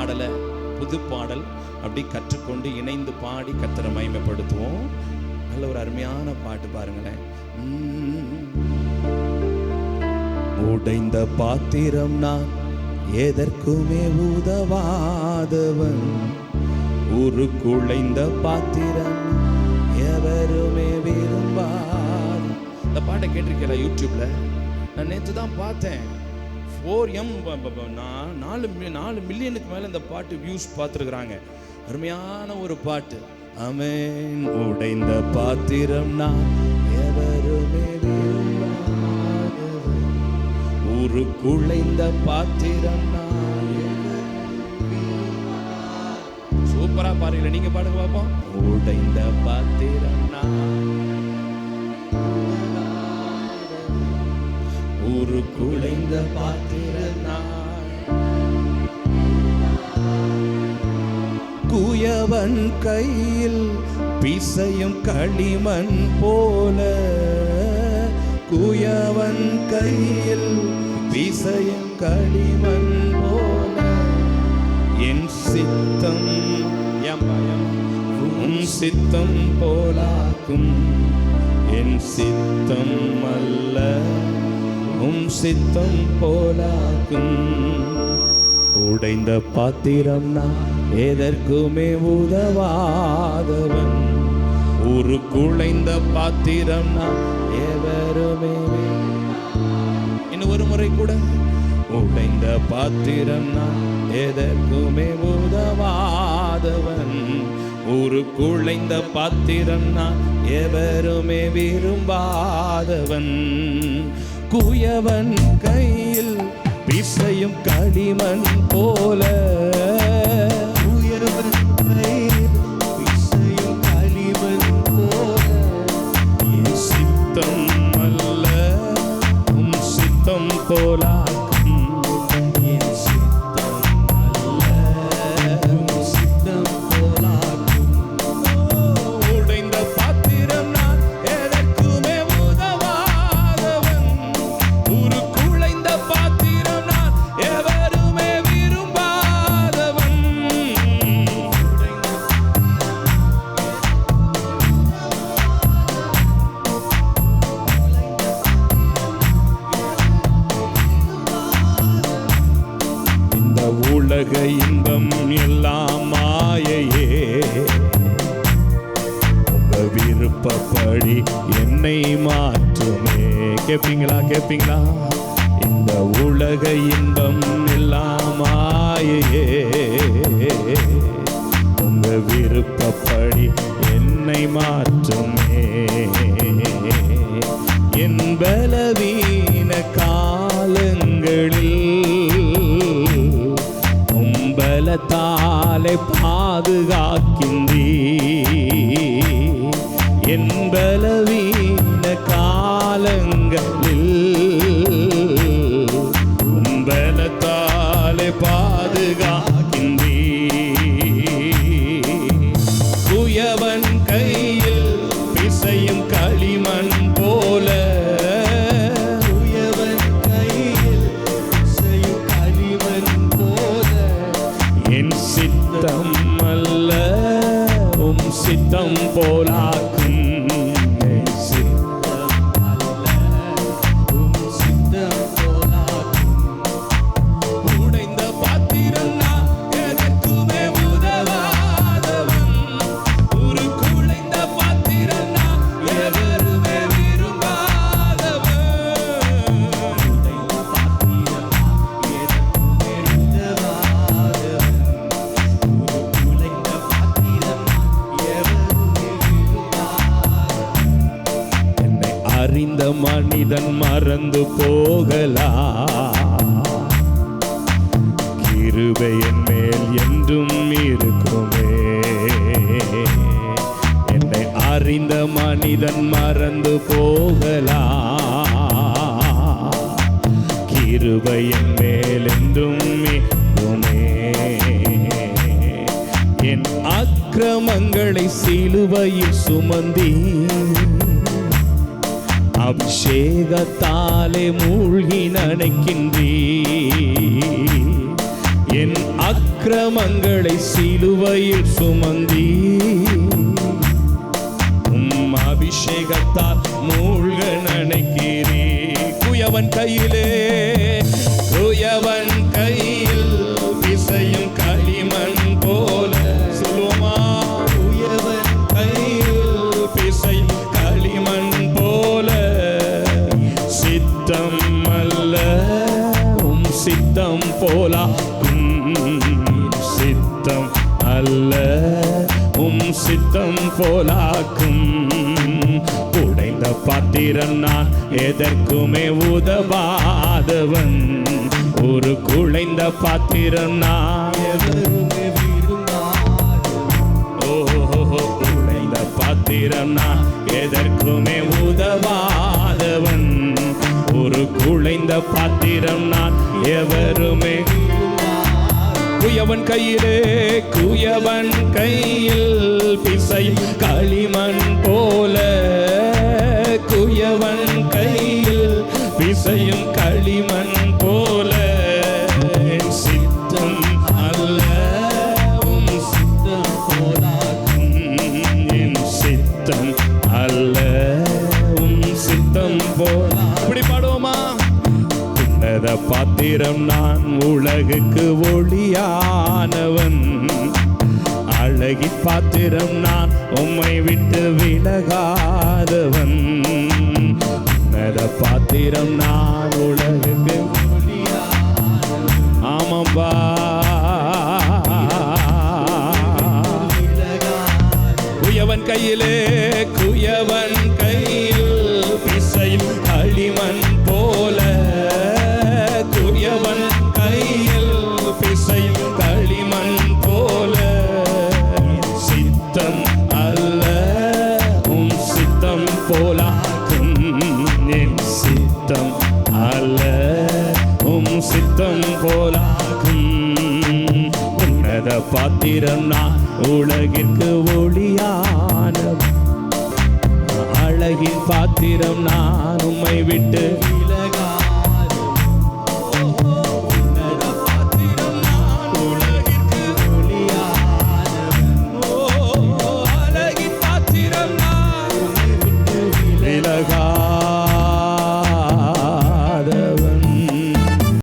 பாடலை, புது பாடல் அப்படி கற்றுக்கொண்டு இணைந்து பாடி கர்த்தரை மகிமைப்படுத்துவோம். நல்ல ஒரு அருமையான பாட்டு பாருங்களேன். உடைந்த பாத்திரம் நான், எதற்குமே உதவாதவன், உருக்குலைந்த பாத்திரம் எவருமே விரும்பாது. இந்த பாட்டை கேட்டிருக்கேன் யூடியூப்ல. நான் நேற்று தான் பார்த்தேன். 4M 4 மில்லியனுக்கு மேல இந்த பாட்டு வியூஸ் பார்த்துருக்குறாங்க. அருமையான ஒரு பாட்டு. ஆமென். உடைந்த பாத்திரம் நான், எவருமே விரும்பாதவன், உருக்குலைந்த பாத்திரம் நான். சூப்பரா பாருங்களேன், நீங்க பாடுங்க பாப்போம். உடைந்த பாத்திரம் நான், உருக்குலைந்த பாத்திரம் நான். குயவன் கையில் பிசையும் களிமண் போல, குயவன் கையில் பிசையும் களிமண் போல, என் சித்தம் உன் சித்தம் போலாக்கும், என் சித்தம் அல்ல உம் சித்தம் போலாக்கும். உடைந்த பாத்திரம் நான், எதற்குமே உதவாதவன், உருக்குலைந்த பாத்திரம் நான், எவருமே. இன்னும் ஒரு முறை கூட. உடைந்த பாத்திரம் நான், எதற்குமே உதவாதவன், உருக்குலைந்த பாத்திரம் நான், எவருமே விரும்பாதவன், குயவன் கையில் பிசையும் களிமண் போல, குயவன் கையில் பிசையும் களிமண் போல, என் சித்தம் அல்ல உம் சித்தம் போலாக்கும், என் சித்தம் அல்ல உம் சித்தம் போலாக்கும். உடைந்த பாத்திரம் நான், எதற்குமே உதவாதவன், உருக்குலைந்த பாத்திரம் நான், எவருமே விரும்பாதவன். இந்த உலக இன்பம் எல்லாம் மாயையே, உங்க விருப்பப்படி என்னை மாற்றுமே. கேட்பீங்களா கேட்பீங்களா? இந்த உலக இன்பம் எல்லாம் மாயையே, உங்க விருப்பப்படி என்னை மாற்றுமே. என் பலவீன காலங்களில் உம்பலத்தாலே பாதுகாக்கின்றீ, என் பலவீன காலங்களில் உம்பலத்தாலே பாதுகாக்கின்றீ. குயவன் கையில் பிசையும் களிமண் போல, குயவன் கையில் பிசையும் களிமண் போல, என் சித்தம் அல்ல உம் சித்தம் போலாக்கும், என் சித்தம் அல்ல உம் சித்தம் போலாக்கும். உடைந்த பாத்திரம் நான், எதற்குமே உதவாதவன், உருக்குலைந்த பாத்திரம் நான், எவருமே விரும்பாதவன். உடைந்த பாத்திரம் நான், எதற்குமே உதவாதவன், உருக்குலைந்த பாத்திரம் நான், எவருமே விரும்பாதவன். என்னை அறிந்த மனிதன் மறந்து போகலாம், கிருபை என் மேல் என்றும் இருக்குமே. என்னை அறிந்த மனிதன் மறந்து போகலாம், கிருபை என் மேல் என்றும் இருக்குமே. என் அக்கிரமங்களை சிலுவையில் சுமந்தி, அபிஷேகத்தாலே மூழ்கி நனைக்கின்றீ, என் அக்கிரமங்களை சிலுவையில் சுமந்தி அபிஷேகத்தால் மூழ்க நினைக்கிறே. குயவன் கையிலே குயவன் கையில் பிசையும் களிமண் போல சொல்லுவோமா? குயவன் கையில் பிசையும் களிமண் போல சித்தம் அல்ல சித்தம் போலாக்கும். சித்தம் அல்ல சித்தம் போலாக்கும். உடைந்த பாத்திரம் நான் எதற்குமே உதவாதவன். ஒரு குழைந்த பாத்திரம் நான் எதற்குமே உடைந்த பாத்திரம் நான் எதற்குமே உதவாதவன். ஒரு குழைந்த பாத்திரம் நான் எவருமே. குயவன் கையிலே குயவன் கையில் பிசை களிமண் போல. குயவன் கையில் பிசையும் களிமண் போல சித்தம் அல்ல சித்தம் போலாக்கும். என் சித்தம் அல்ல சித்தம் போல. இப்படி பாடுவோமா? பாத்திரம் நான் உலகுக்கு ஒளியானவன். அழகி பாத்திரம் நான் உம்மை விட்டு விலகாதவன். பாத்திரம் நான் உலகுக்கு ஆமாம்பா. குயவன் கையிலே குயவன் கையில் பிசையும் களிமண் போல. குயவன் கையில் பிசையும் களிமண் போல சித்தம் அல்ல சித்தம் போலாக்கும். என் சித்தம் அல்ல சித்தம் போலாக்கும். உன்னத பாத்திரம் நான் உலகிற்கு ஒளியான. அழகின் பாத்திரம் நான் உம்மை விட்டு